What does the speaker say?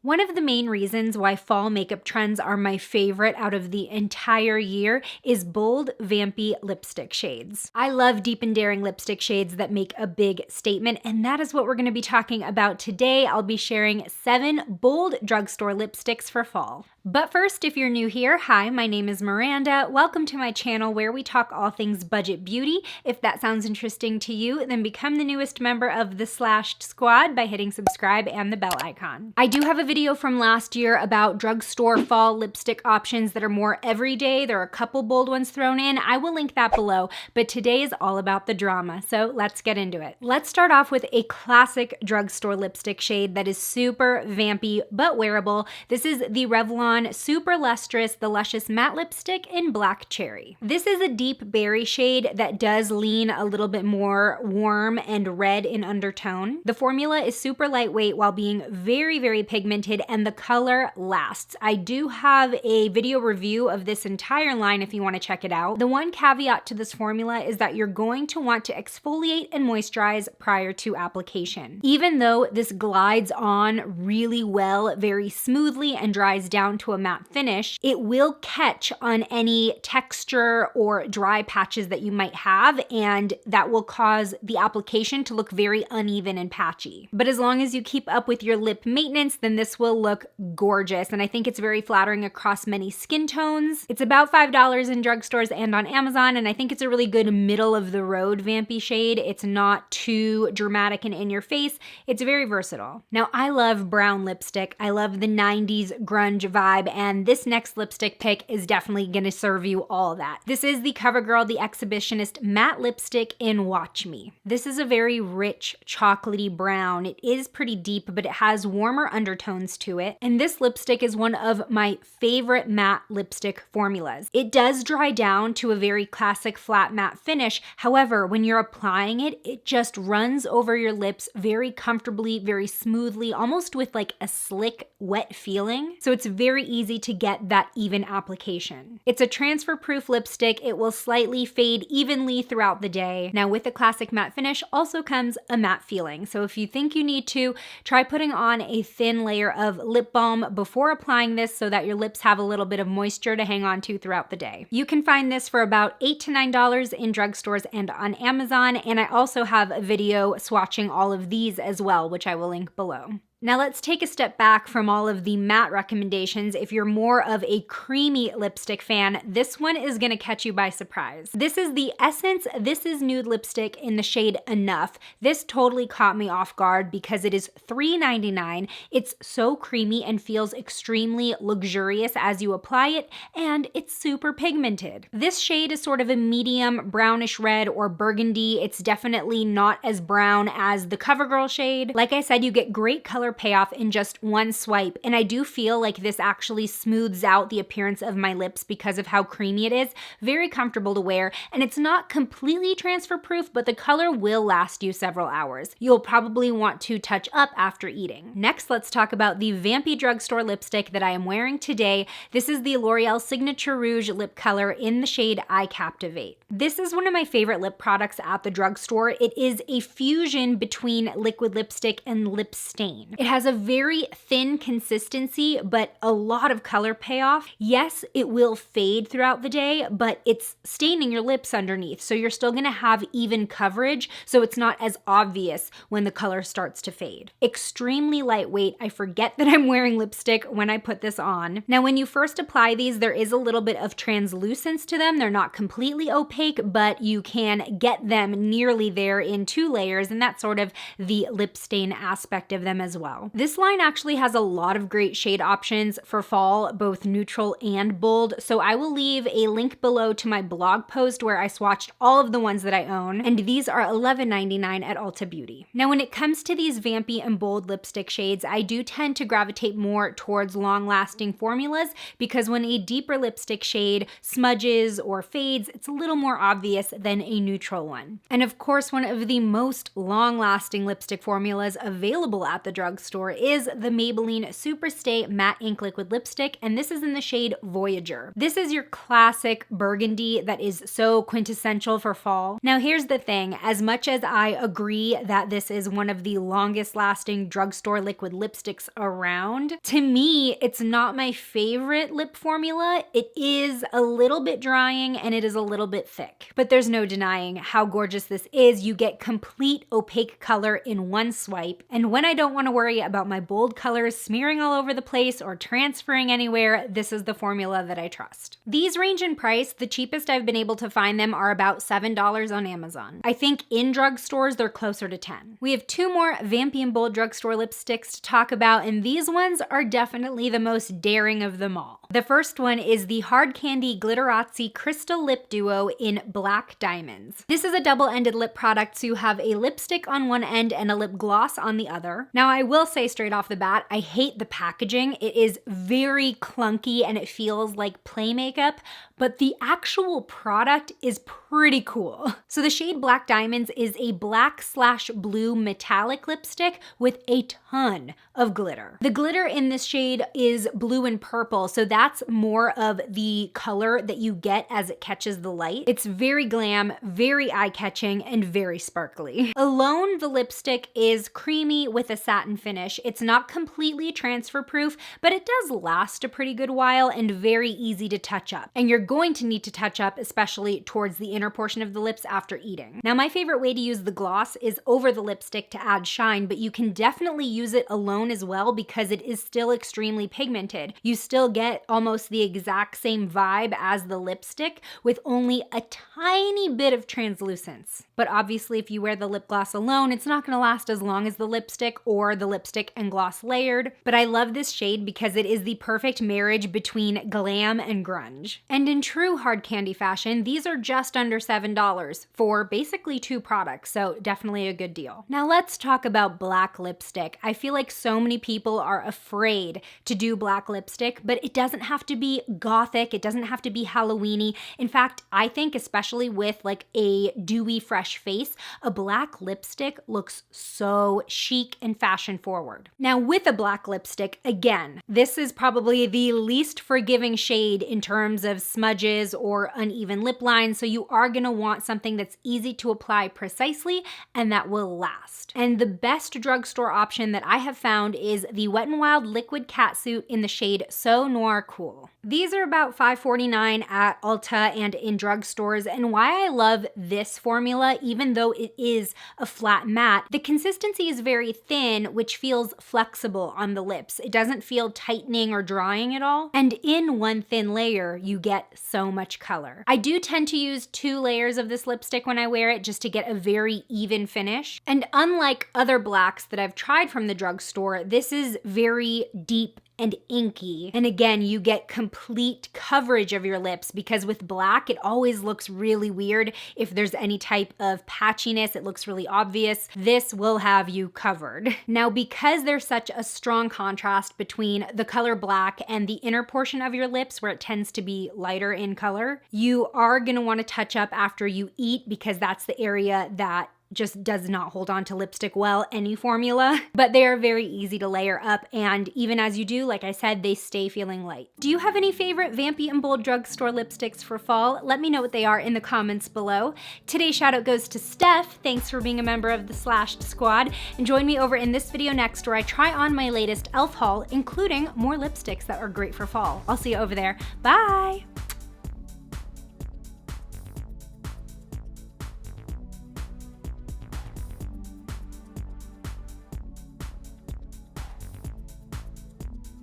One of the main reasons why fall makeup trends are my favorite out of the entire year is bold, vampy lipstick shades. I love deep and daring lipstick shades that make a big statement, and that is what we're going to be talking about today. I'll be sharing 7 bold drugstore lipsticks for fall. But first, if you're new here, hi, my name is Miranda. Welcome to my channel where we talk all things budget beauty. If that sounds interesting to you, then become the newest member of the Slashed Squad by hitting subscribe and the bell icon. I do have a video from last year about drugstore fall lipstick options that are more everyday. There are a couple bold ones thrown in. I will link that below, but today is all about the drama, so let's get into it. Let's start off with a classic drugstore lipstick shade that is super vampy but wearable. This is the Revlon Super Lustrous, the Luscious Matte Lipstick in Black Cherry. This is a deep berry shade that does lean a little bit more warm and red in undertone. The formula is super lightweight while being very, very pigmented, and the color lasts. I do have a video review of this entire line if you want to check it out. The one caveat to this formula is that you're going to want to exfoliate and moisturize prior to application. Even though this glides on really well, very smoothly, and dries down to a matte finish, it will catch on any texture or dry patches that you might have, and that will cause the application to look very uneven and patchy. But as long as you keep up with your lip maintenance, then this will look gorgeous, and I think it's very flattering across many skin tones. It's about $5 in drugstores and on Amazon, and I think it's a really good middle of the road vampy shade. It's not too dramatic and in your face. It's very versatile. Now, I love brown lipstick. I love the 90s grunge vibe, and this next lipstick pick is definitely gonna serve you all that. This is the Covergirl, the Exhibitionist Matte Lipstick in Watch Me. This is a very rich, chocolatey brown. It is pretty deep, but it has warmer undertones to it, and this lipstick is one of my favorite matte lipstick formulas. It does dry down to a very classic flat matte finish. However, when you're applying it, it just runs over your lips very comfortably, very smoothly, almost with like a slick, wet feeling. So it's very easy to get that even application. It's a transfer-proof lipstick. It will slightly fade evenly throughout the day. Now, with the classic matte finish also comes a matte feeling. So if you think you need to, try putting on a thin layer of lip balm before applying this so that your lips have a little bit of moisture to hang on to throughout the day. You can find this for about $8 to $9 in drugstores and on Amazon, and I also have a video swatching all of these as well, which I will link below. Now let's take a step back from all of the matte recommendations. If you're more of a creamy lipstick fan, this one is gonna catch you by surprise. This is the Essence This Is Nude lipstick in the shade Enough. This totally caught me off guard because it is $3.99. It's so creamy and feels extremely luxurious as you apply it, and it's super pigmented. This shade is sort of a medium brownish red or burgundy. It's definitely not as brown as the Covergirl shade. Like I said, you get great color payoff in just one swipe, and I do feel like this actually smooths out the appearance of my lips because of how creamy it is. Very comfortable to wear, and it's not completely transfer proof, but the color will last you several hours. You'll probably want to touch up after eating. Next, let's talk about the vampy drugstore lipstick that I am wearing today. This is the L'Oreal Signature Rouge lip color in the shade I Captivate. This is one of my favorite lip products at the drugstore. It is a fusion between liquid lipstick and lip stain. It has a very thin consistency, but a lot of color payoff. Yes, it will fade throughout the day, but it's staining your lips underneath, so you're still gonna have even coverage, so it's not as obvious when the color starts to fade. Extremely lightweight. I forget that I'm wearing lipstick when I put this on. Now, when you first apply these, there is a little bit of translucence to them. They're not completely opaque, but you can get them nearly there in 2 layers, and that's sort of the lip stain aspect of them as well. This line actually has a lot of great shade options for fall, both neutral and bold, so I will leave a link below to my blog post where I swatched all of the ones that I own, and these are $11.99 at Ulta Beauty. Now, when it comes to these vampy and bold lipstick shades, I do tend to gravitate more towards long-lasting formulas because when a deeper lipstick shade smudges or fades, it's a little more obvious than a neutral one. And of course, one of the most long-lasting lipstick formulas available at the drugstore Drugstore is the Maybelline Superstay Matte Ink Liquid Lipstick, and this is in the shade Voyager. This is your classic burgundy that is so quintessential for fall. Now here's the thing, as much as I agree that this is one of the longest lasting drugstore liquid lipsticks around, to me, it's not my favorite lip formula. It is a little bit drying and it is a little bit thick, but there's no denying how gorgeous this is. You get complete opaque color in one swipe, and when I don't want to worry about my bold colors smearing all over the place or transferring anywhere, this is the formula that I trust. These range in price. The cheapest I've been able to find them are about $7 on Amazon. I think in drugstores they're closer to $10. We have two more Vampy and Bold drugstore lipsticks to talk about, and these ones are definitely the most daring of them all. The first one is the Hard Candy Glitteratzi Crystal Lip Duo in Black Diamonds. This is a double-ended lip product, so you have a lipstick on one end and a lip gloss on the other. Now I will say straight off the bat, I hate the packaging. It is very clunky and it feels like play makeup, but the actual product is pretty cool. So the shade Black Diamonds is a black/blue metallic lipstick with a ton of glitter. The glitter in this shade is blue and purple, so that's more of the color that you get as it catches the light. It's very glam, very eye-catching, and very sparkly. Alone, the lipstick is creamy with a satin finish. It's not completely transfer-proof, but it does last a pretty good while and very easy to touch up. And you're going to need to touch up, especially towards the inner portion of the lips after eating. Now, my favorite way to use the gloss is over the lipstick to add shine, but you can definitely use it alone as well because it is still extremely pigmented. You still get almost the exact same vibe as the lipstick with only a tiny bit of translucence. But obviously, if you wear the lip gloss alone, it's not going to last as long as the lipstick or the lipstick and gloss layered. But I love this shade because it is the perfect marriage between glam and grunge. And in true hard candy fashion, these are just under $7 for basically two products, so definitely a good deal. Now let's talk about black lipstick. I feel like so many people are afraid to do black lipstick, but it doesn't have to be gothic, it doesn't have to be Halloween-y. In fact, I think especially with like a dewy, fresh face, a black lipstick looks so chic and fashion forward. Now with a black lipstick, again, this is probably the least forgiving shade in terms of smudges or uneven lip lines, so you are gonna want something that's easy to apply precisely and that will last. And the best drugstore option that I have found is the Wet n Wild Liquid Catsuit in the shade So Noir Cool. These are about $5.49 at Ulta and in drugstores, and why I love this formula, even though it is a flat matte, the consistency is very thin, which feels flexible on the lips. It doesn't feel tightening or drying at all, and in one thin layer, you get so much color. I do tend to use 2 layers of this lipstick when I wear it just to get a very even finish, and unlike other blacks that I've tried from the drugstore, this is very deep and inky. And again, you get complete coverage of your lips because with black, it always looks really weird. If there's any type of patchiness, it looks really obvious. This will have you covered. Now, because there's such a strong contrast between the color black and the inner portion of your lips where it tends to be lighter in color, you are gonna wanna touch up after you eat because that's the area that just does not hold on to lipstick well, any formula, but they are very easy to layer up, and even as you do, like I said, they stay feeling light. Do you have any favorite Vampy and Bold drugstore lipsticks for fall? Let me know what they are in the comments below. Today's shout out goes to Steph. Thanks for being a member of the Slashed Squad, and join me over in this video next where I try on my latest e.l.f. haul, including more lipsticks that are great for fall. I'll see you over there. Bye!